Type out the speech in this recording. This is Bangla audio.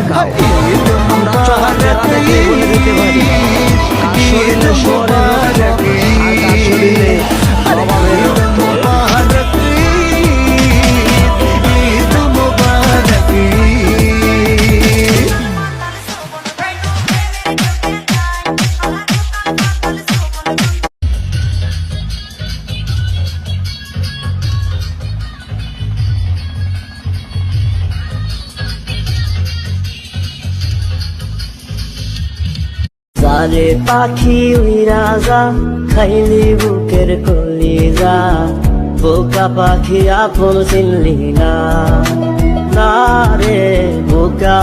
দেখাও। আমরা চলাফেরা দেখে বলে দিতে পারি কার শরীরে শহরের রক্ত আর কার শরীরে অভাবের রক্ত। সারে পাখি উইরা যা খাইলি বুকের কলিজা, বোকা পাখি আপন চিনলি না রে বোকা।